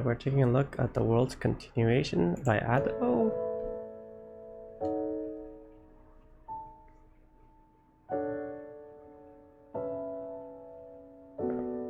we're taking a look at the world's continuation by Ado.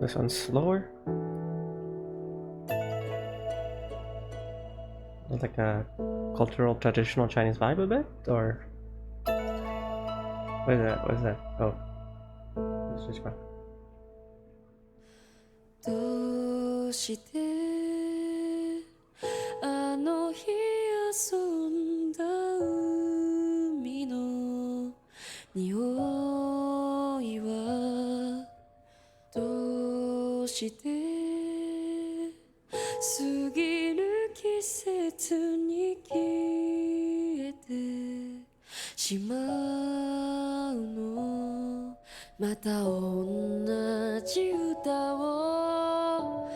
This one's slower. Like a cultural, traditional Chinese vibe a bit, or what is that? What is that? Oh, let's just go. どうしてあの日遊んだ海の匂いはどうして過ぎる季節に消えてしまうのまた同じ歌を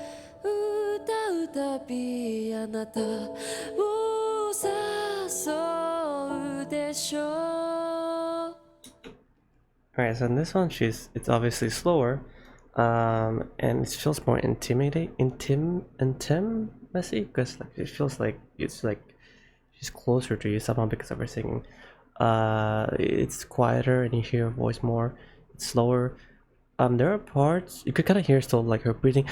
歌うたびあなたを誘うでしょう Alright, so in this one, it's obviously slower, and it feels more intimacy, because like it feels like it's like she's closer to you somehow because of her singing. It's quieter and you hear her voice more. It's slower. There are parts you could kind of hear still like her breathing,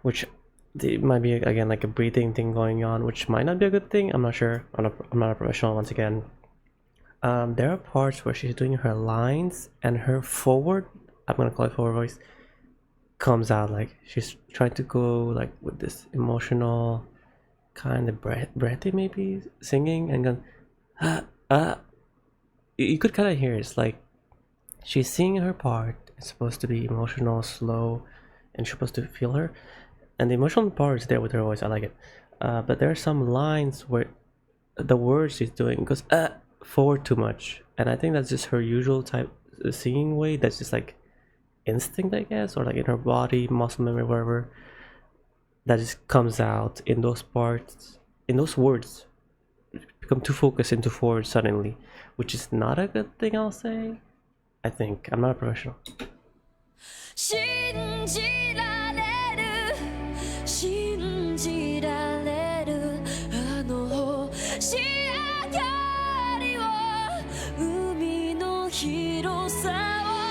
which might be again like a breathing thing going on, which might not be a good thing. I'm not sure. I'm not a professional once again. There are parts where she's doing her lines and her forward, I'm gonna call it forward voice, comes out like she's trying to go like with this emotional kind of breathy maybe singing and going you could kind of hear it's like she's singing her part. It's supposed to be emotional, slow, and you're supposed to feel her, and the emotional part is there with her voice. I like it, but there are some lines where the words she's doing goes forward too much, and I think that's just her usual type singing way. That's just like instinct, I guess, or like in her body, muscle memory, whatever. That just comes out in those parts, in those words. Become too focused into forward suddenly, which is not a good thing. I'll say. I think I'm not a professional. 信じられる信じられるあの星明かりを海の広さ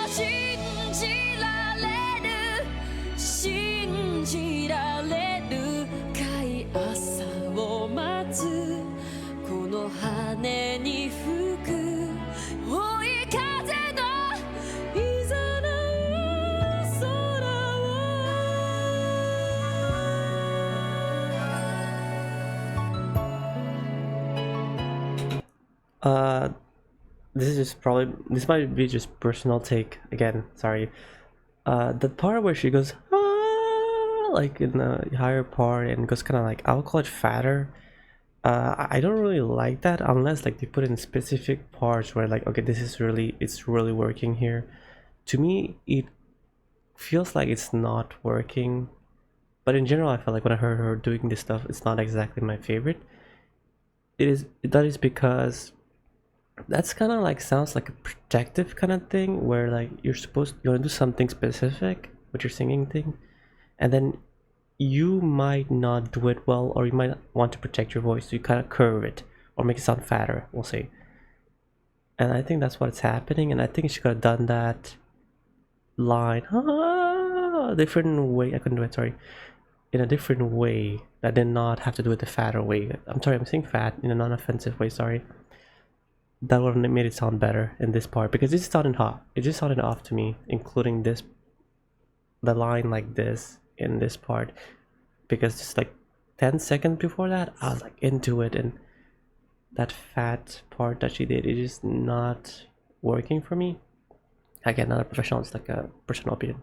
を信じられる信じられる深い朝を待つこの羽に吹く追い風のいざなう空を this might be just personal take again. Sorry. The part where she goes like in the higher part and goes kind of like I'll call it fatter. I don't really like that unless like they put in specific parts where like okay it's really working here. To me it feels like it's not working, but in general I felt like when I heard her doing this stuff it's not exactly my favorite. That is because that's kind of like sounds like a protective kind of thing where like you want to do something specific with your singing thing, and then you might not do it well, or you might want to protect your voice, so you kind of curve it or make it sound fatter, we'll say. And I think that's what's happening, and I think she could have done that line a different way. I couldn't do it, sorry, in a different way that did not have to do it the fatter way. I'm sorry, I'm saying fat in a non-offensive way, sorry. That would have made it sound better in this part, because it just sounded off to me, including the line like this in this part, because just like 10 seconds before that I was like into it, and that fat part that she did is just not working for me. Again, not a professional, it's like a personal opinion.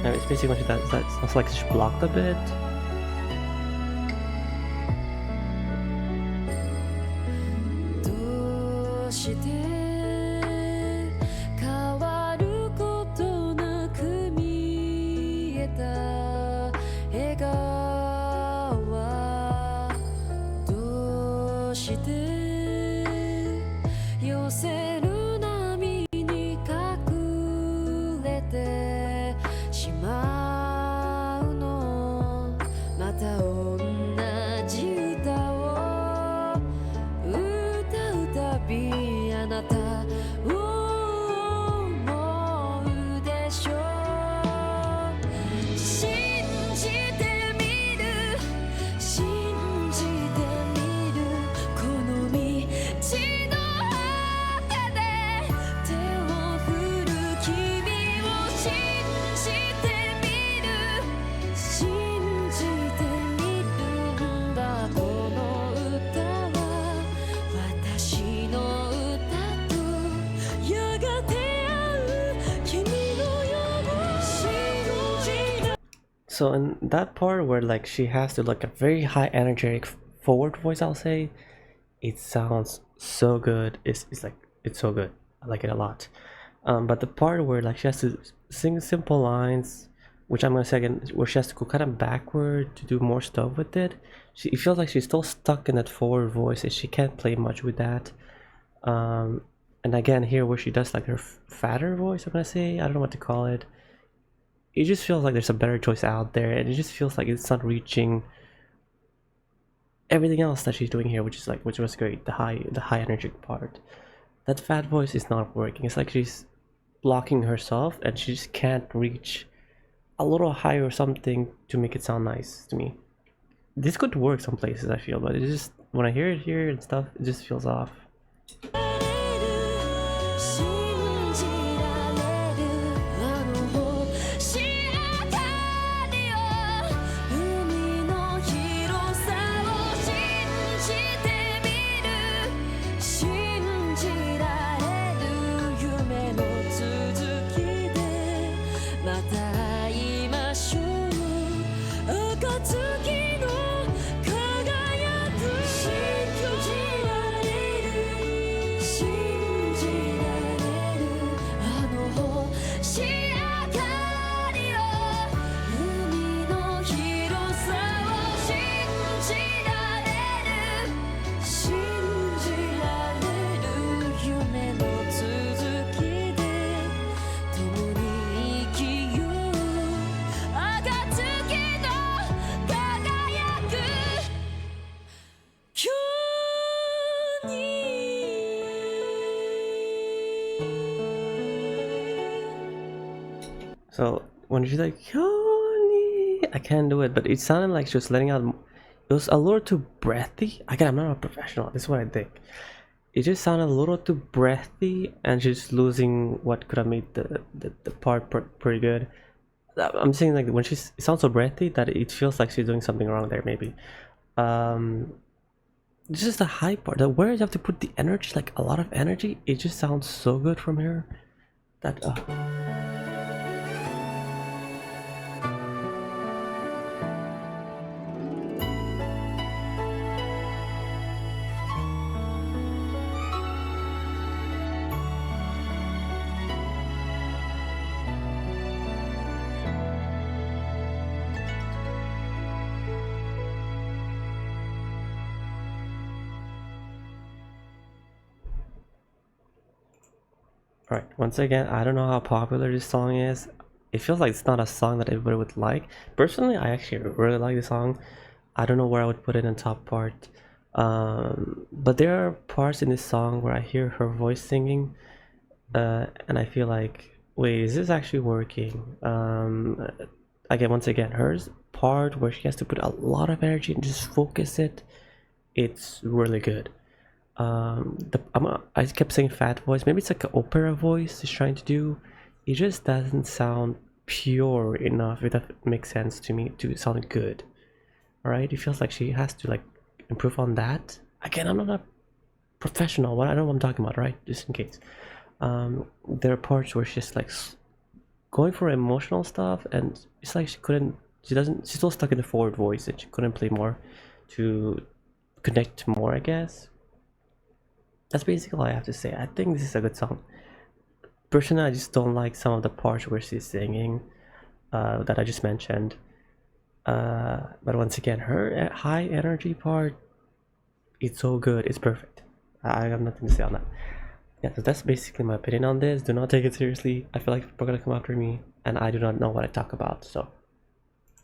It's basically that sounds like she's blocked a bit. どうして変わることなく見えた笑顔はどうして寄せめる波に隠れてしまうのまた同じ歌を歌うたびあなたを思うでしょう信じてみる信じてみるこの道の果で手を振る君を信じてみる信じてみるんだこの歌は私の歌とやがて会う君のように信じて So in that part where like she has to like a very high energetic forward voice, I'll say, it sounds so good. It's like it's so good. I like it a lot. But the part where like she has to sing simple lines, which I'm gonna say again, where she has to go kind of backward to do more stuff with it. It feels like she's still stuck in that forward voice and she can't play much with that. And again here where she does like her fatter voice, I'm gonna say, I don't know what to call it. It just feels like there's a better choice out there, and it just feels like it's not reaching everything else that she's doing here, which was great. The high energy part. That fat voice is not working. It's like she's blocking herself, and she just can't reach a little higher or something to make it sound nice to me. This could work some places, I feel, but it just when I hear it here and stuff, it just feels off. 信じられるあの星明かりを海の広さを信じてみる信じられる夢の続きでまた会いましょう暁の輝く信じられる信じられるあの星明かりを海の広さを信じられる信じられる夢の続きで共に生きよう暁の輝く今日に So when she's like, "Honey," I can't do it, but it sounded like she was letting out. It was a little too breathy. Again, I'm not a professional. This is what I think. It just sounded a little too breathy, and she's losing what could have made the part pretty good. I'm saying like when it sounds so breathy that it feels like she's doing something wrong there. Maybe. It's just the high part. The where you have to put the energy, like a lot of energy. It just sounds so good from here. That. Alright, once again, I don't know how popular this song is. It feels like it's not a song that everybody would like. Personally, I actually really like the song. I don't know where I would put it in top part. But there are parts in this song where I hear her voice singing, and I feel like, wait, is this actually working? Again, once again, hers part where she has to put a lot of energy and just focus it, it's really good. I kept saying fat voice. Maybe it's like an opera voice she's trying to do. It just doesn't sound pure enough, if that makes sense to me, to sound good. Alright, it feels like she has to like improve on that. Again, I'm not a professional, I don't know what I'm talking about, right? Just in case. There are parts where she's like going for emotional stuff, and it's like she's still stuck in the forward voice, and she couldn't play more to connect more, I guess. That's basically all I have to say. I think this is a good song. Personally, I just don't like some of the parts where she's singing, that I just mentioned. But once again, her high energy part, it's so good, it's perfect. I have nothing to say on that. yeah, so that's basically my opinion on this. Do not take it seriously. I feel like people are gonna come after me, and I do not know what I talk about. So